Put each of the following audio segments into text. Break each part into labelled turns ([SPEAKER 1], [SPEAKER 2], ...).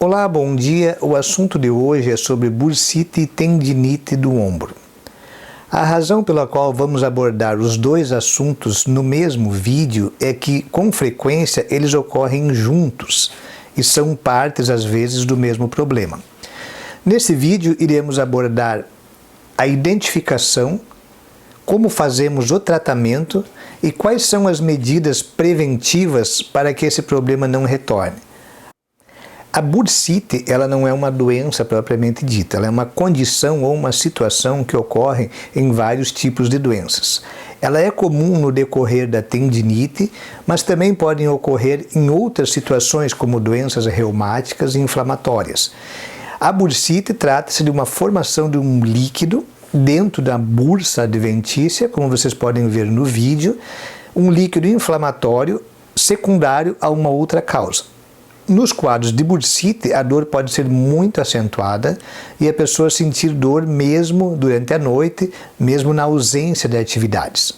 [SPEAKER 1] Olá, bom dia. O assunto de hoje é sobre bursite e tendinite do ombro. A razão pela qual vamos abordar os dois assuntos no mesmo vídeo é que, com frequência, eles ocorrem juntos e são partes, às vezes, do mesmo problema. Nesse vídeo, iremos abordar a identificação, como fazemos o tratamento e quais são as medidas preventivas para que esse problema não retorne. A bursite, ela não é uma doença propriamente dita, ela é uma condição ou uma situação que ocorre em vários tipos de doenças. Ela é comum no decorrer da tendinite, mas também podem ocorrer em outras situações como doenças reumáticas e inflamatórias. A bursite trata-se de uma formação de um líquido dentro da bursa adventícia, como vocês podem ver no vídeo, um líquido inflamatório secundário a uma outra causa. Nos quadros de bursite, a dor pode ser muito acentuada e a pessoa sentir dor mesmo durante a noite, mesmo na ausência de atividades.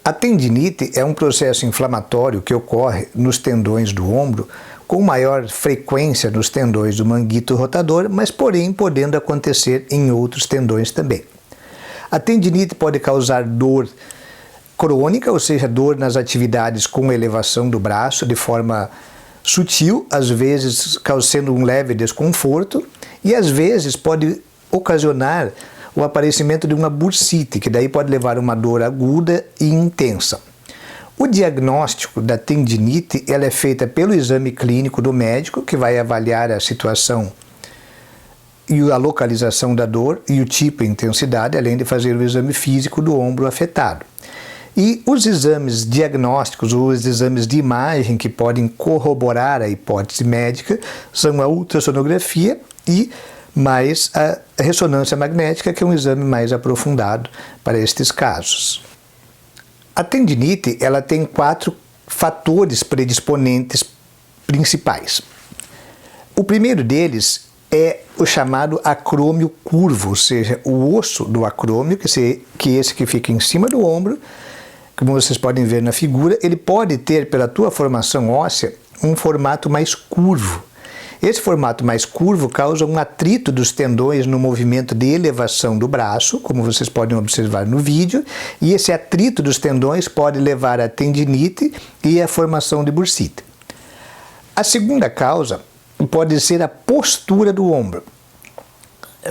[SPEAKER 1] A tendinite é um processo inflamatório que ocorre nos tendões do ombro, com maior frequência nos tendões do manguito rotador, mas porém podendo acontecer em outros tendões também. A tendinite pode causar dor crônica, ou seja, dor nas atividades com elevação do braço de forma sutil, às vezes causando um leve desconforto, e às vezes pode ocasionar o aparecimento de uma bursite, que daí pode levar a uma dor aguda e intensa. O diagnóstico da tendinite ela é feita pelo exame clínico do médico, que vai avaliar a situação e a localização da dor e o tipo e intensidade, além de fazer o exame físico do ombro afetado. E os exames diagnósticos ou os exames de imagem que podem corroborar a hipótese médica são a ultrassonografia e mais a ressonância magnética, que é um exame mais aprofundado para estes casos. A tendinite ela tem 4 fatores predisponentes principais. O primeiro deles é o chamado acrômio curvo, ou seja, o osso do acrômio, que é esse que fica em cima do ombro, como vocês podem ver na figura, ele pode ter, pela tua formação óssea, um formato mais curvo. Esse formato mais curvo causa um atrito dos tendões no movimento de elevação do braço, como vocês podem observar no vídeo, e esse atrito dos tendões pode levar à tendinite e à formação de bursite. A segunda causa pode ser a postura do ombro.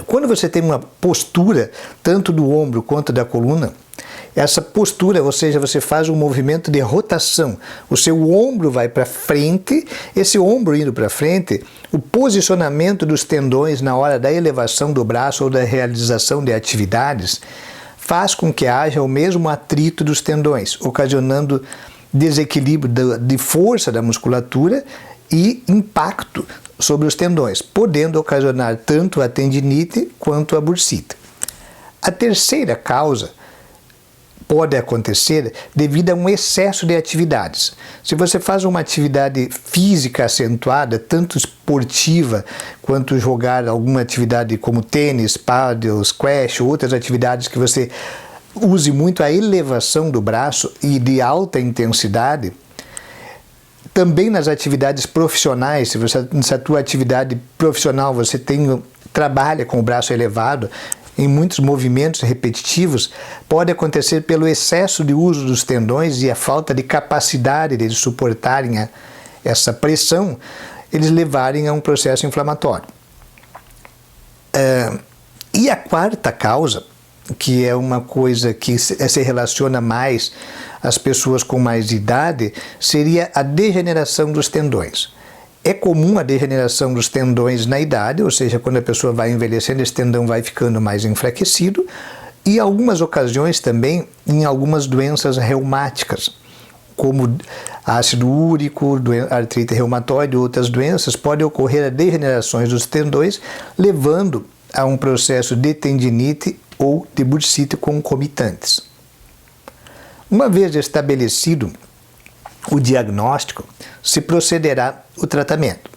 [SPEAKER 1] Quando você tem uma postura, tanto do ombro quanto da coluna, essa postura, ou seja, você faz um movimento de rotação, o seu ombro vai para frente, esse ombro indo para frente, o posicionamento dos tendões na hora da elevação do braço ou da realização de atividades faz com que haja o mesmo atrito dos tendões, ocasionando desequilíbrio de força da musculatura e impacto sobre os tendões, podendo ocasionar tanto a tendinite quanto a bursite. A terceira causa pode acontecer devido a um excesso de atividades. Se você faz uma atividade física acentuada, tanto esportiva quanto jogar alguma atividade como tênis, pádel, squash, outras atividades que você use muito a elevação do braço e de alta intensidade, também nas atividades profissionais, se a tua atividade profissional você trabalha com o braço elevado, em muitos movimentos repetitivos, pode acontecer pelo excesso de uso dos tendões e a falta de capacidade de suportarem essa pressão, eles levarem a um processo inflamatório. E a quarta causa, que é uma coisa que se relaciona mais às pessoas com mais idade, seria a degeneração dos tendões. É comum a degeneração dos tendões na idade, ou seja, quando a pessoa vai envelhecendo, esse tendão vai ficando mais enfraquecido, e em algumas ocasiões também em algumas doenças reumáticas, como ácido úrico, artrite reumatoide e outras doenças, pode ocorrer a degenerações dos tendões, levando a um processo de tendinite ou de bursite concomitantes. Uma vez estabelecido o diagnóstico, se procederá o tratamento.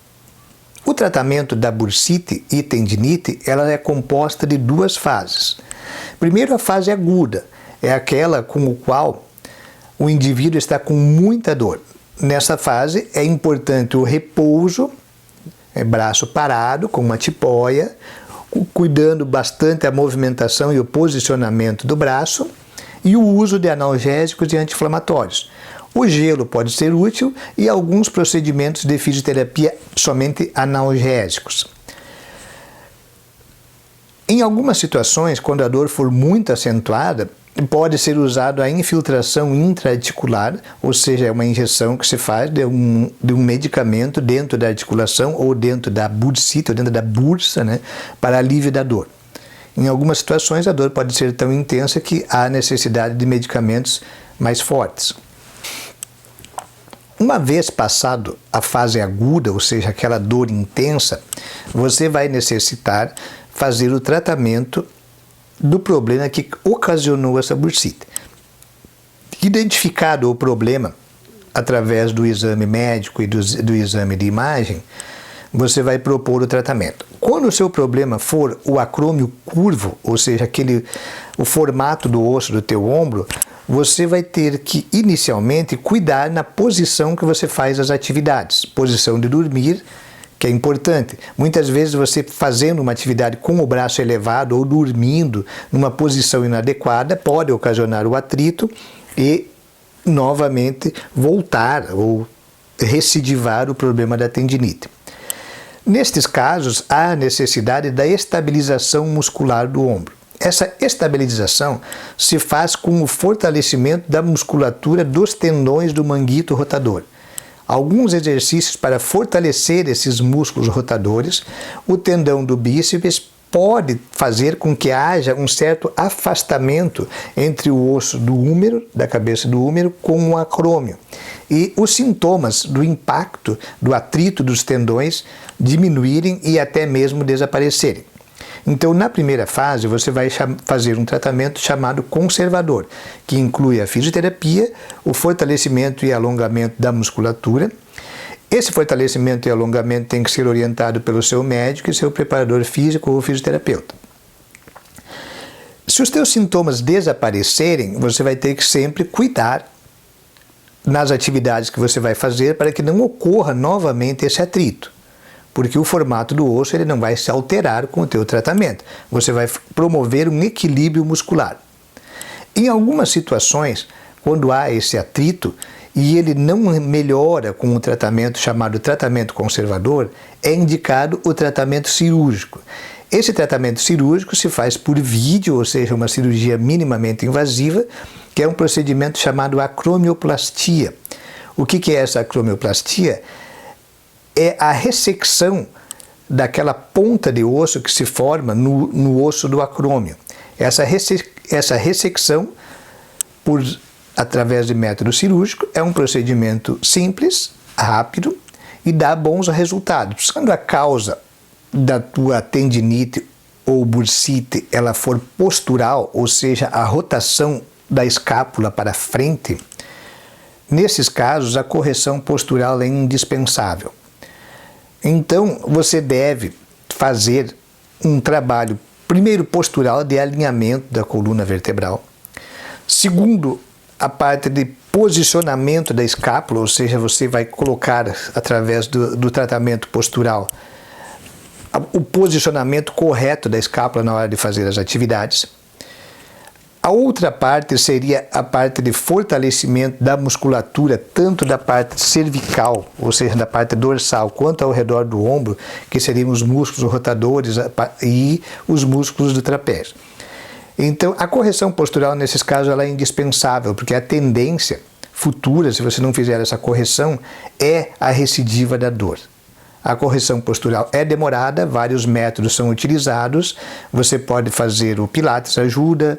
[SPEAKER 1] O tratamento da bursite e tendinite ela é composta de 2 fases. Primeiro, a fase aguda, é aquela com o qual o indivíduo está com muita dor. Nessa fase é importante o repouso, braço parado, com uma tipóia, cuidando bastante a movimentação e o posicionamento do braço, e o uso de analgésicos e anti-inflamatórios. O gelo pode ser útil e alguns procedimentos de fisioterapia somente analgésicos. Em algumas situações, quando a dor for muito acentuada, pode ser usado a infiltração intraarticular, ou seja, é uma injeção que se faz de um medicamento dentro da articulação ou dentro da bursite, ou dentro da bursa, né, para alívio da dor. Em algumas situações, a dor pode ser tão intensa que há necessidade de medicamentos mais fortes. Uma vez passado a fase aguda, ou seja, aquela dor intensa, você vai necessitar fazer o tratamento do problema que ocasionou essa bursite. Identificado o problema através do exame médico e do exame de imagem, você vai propor o tratamento. Quando o seu problema for o acrômio curvo, ou seja, o formato do osso do teu ombro, você vai ter que inicialmente cuidar na posição que você faz as atividades, posição de dormir, que é importante. Muitas vezes você fazendo uma atividade com o braço elevado ou dormindo numa posição inadequada pode ocasionar o atrito e novamente voltar ou recidivar o problema da tendinite. Nestes casos, há a necessidade da estabilização muscular do ombro. Essa estabilização se faz com o fortalecimento da musculatura dos tendões do manguito rotador. Alguns exercícios para fortalecer esses músculos rotadores, o tendão do bíceps pode fazer com que haja um certo afastamento entre o osso do húmero, da cabeça do húmero, com o acrômio. E os sintomas do impacto, do atrito dos tendões diminuírem e até mesmo desaparecerem. Então, na primeira fase, você vai fazer um tratamento chamado conservador, que inclui a fisioterapia, o fortalecimento e alongamento da musculatura. Esse fortalecimento e alongamento tem que ser orientado pelo seu médico e seu preparador físico ou fisioterapeuta. Se os teus sintomas desaparecerem, você vai ter que sempre cuidar nas atividades que você vai fazer para que não ocorra novamente esse atrito. Porque o formato do osso ele não vai se alterar com o teu tratamento. Você vai promover um equilíbrio muscular. Em algumas situações, quando há esse atrito e ele não melhora com o tratamento chamado tratamento conservador, é indicado o tratamento cirúrgico. Esse tratamento cirúrgico se faz por vídeo, ou seja, uma cirurgia minimamente invasiva, que é um procedimento chamado acromioplastia. O que é essa acromioplastia? É a ressecção daquela ponta de osso que se forma no osso do acrômio. Essa ressecção, através de método cirúrgico, é um procedimento simples, rápido e dá bons resultados. Quando a causa da tua tendinite ou bursite ela for postural, ou seja, a rotação da escápula para frente, nesses casos a correção postural é indispensável. Então, você deve fazer um trabalho, primeiro, postural de alinhamento da coluna vertebral. Segundo, a parte de posicionamento da escápula, ou seja, você vai colocar, através do tratamento postural, o posicionamento correto da escápula na hora de fazer as atividades. A outra parte seria a parte de fortalecimento da musculatura, tanto da parte cervical, ou seja, da parte dorsal, quanto ao redor do ombro, que seriam os músculos rotadores e os músculos do trapézio. Então, a correção postural, nesses casos, ela é indispensável, porque a tendência futura, se você não fizer essa correção, é a recidiva da dor. A correção postural é demorada, vários métodos são utilizados, você pode fazer o Pilates ajuda,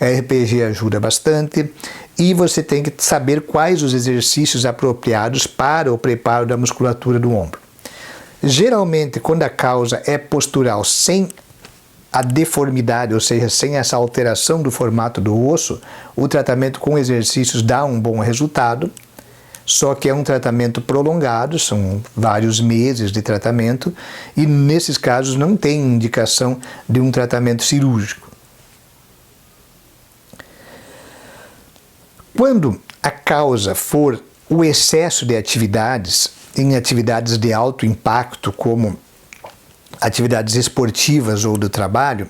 [SPEAKER 1] RPG ajuda bastante, e você tem que saber quais os exercícios apropriados para o preparo da musculatura do ombro. Geralmente, quando a causa é postural sem a deformidade, ou seja, sem essa alteração do formato do osso, o tratamento com exercícios dá um bom resultado, só que é um tratamento prolongado, são vários meses de tratamento, e nesses casos não tem indicação de um tratamento cirúrgico. Quando a causa for o excesso de atividades, em atividades de alto impacto, como atividades esportivas ou do trabalho,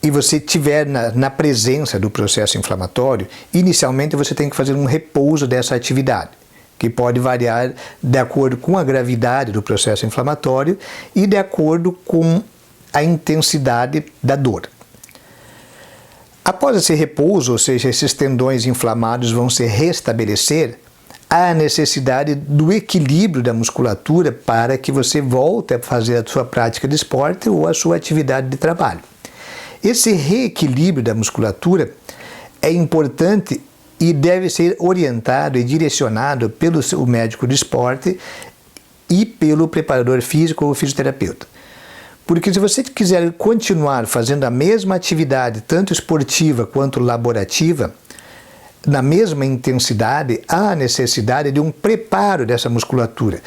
[SPEAKER 1] e você estiver na presença do processo inflamatório, inicialmente você tem que fazer um repouso dessa atividade, que pode variar de acordo com a gravidade do processo inflamatório e de acordo com a intensidade da dor. Após esse repouso, ou seja, esses tendões inflamados vão se restabelecer, há a necessidade do equilíbrio da musculatura para que você volte a fazer a sua prática de esporte ou a sua atividade de trabalho. Esse reequilíbrio da musculatura é importante e deve ser orientado e direcionado pelo seu médico de esporte e pelo preparador físico ou fisioterapeuta. Porque se você quiser continuar fazendo a mesma atividade, tanto esportiva quanto laborativa, na mesma intensidade, há a necessidade de um preparo dessa musculatura.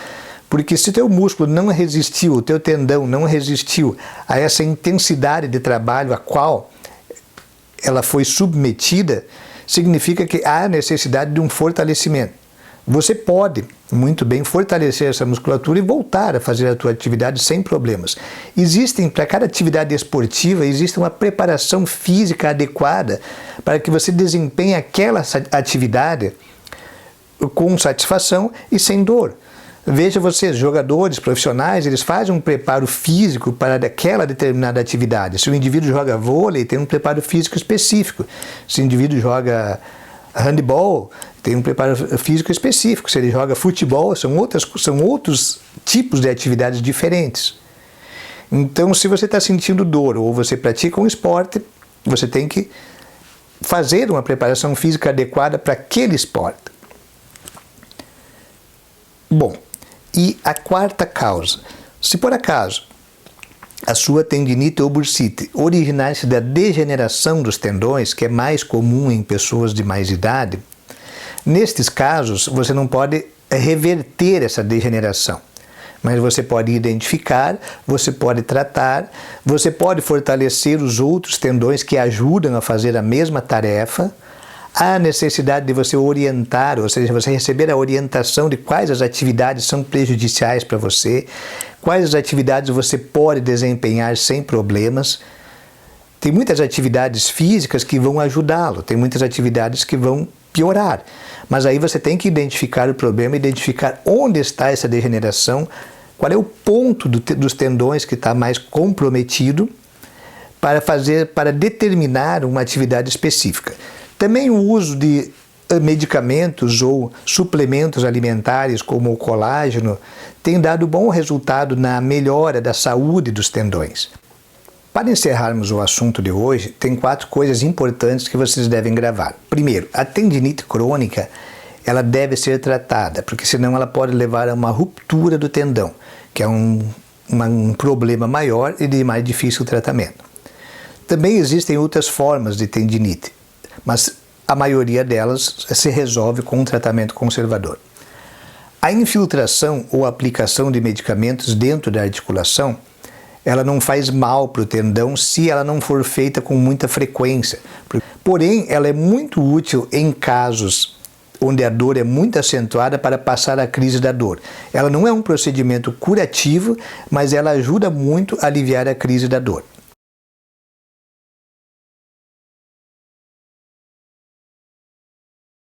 [SPEAKER 1] Porque se o teu músculo não resistiu, o teu tendão não resistiu a essa intensidade de trabalho a qual ela foi submetida, significa que há necessidade de um fortalecimento. Você pode muito bem fortalecer essa musculatura e voltar a fazer a tua atividade sem problemas. Para cada atividade esportiva, existe uma preparação física adequada para que você desempenhe aquela atividade com satisfação e sem dor. Veja vocês, jogadores profissionais, eles fazem um preparo físico para aquela determinada atividade. Se o indivíduo joga vôlei, tem um preparo físico específico. Se o indivíduo joga handebol, tem um preparo físico específico. Se ele joga futebol, são outros tipos de atividades diferentes. Então, se você está sentindo dor ou você pratica um esporte, você tem que fazer uma preparação física adequada para aquele esporte. Bom, e a quarta causa, se por acaso a sua tendinite ou bursite originar-se da degeneração dos tendões, que é mais comum em pessoas de mais idade, nestes casos você não pode reverter essa degeneração, mas você pode identificar, você pode tratar, você pode fortalecer os outros tendões que ajudam a fazer a mesma tarefa. Há a necessidade de você orientar, ou seja, você receber a orientação de quais as atividades são prejudiciais para você, quais as atividades você pode desempenhar sem problemas. Tem muitas atividades físicas que vão ajudá-lo, tem muitas atividades que vão piorar. Mas aí você tem que identificar o problema, identificar onde está essa degeneração, qual é o ponto dos tendões que está mais comprometido para determinar uma atividade específica. Também o uso de medicamentos ou suplementos alimentares, como o colágeno, tem dado bom resultado na melhora da saúde dos tendões. Para encerrarmos o assunto de hoje, tem 4 coisas importantes que vocês devem gravar. Primeiro, a tendinite crônica, ela deve ser tratada, porque senão ela pode levar a uma ruptura do tendão, que é um problema maior e de mais difícil tratamento. Também existem outras formas de tendinite, mas a maioria delas se resolve com um tratamento conservador. A infiltração ou aplicação de medicamentos dentro da articulação, ela não faz mal para o tendão se ela não for feita com muita frequência. Porém, ela é muito útil em casos onde a dor é muito acentuada para passar a crise da dor. Ela não é um procedimento curativo, mas ela ajuda muito a aliviar a crise da dor.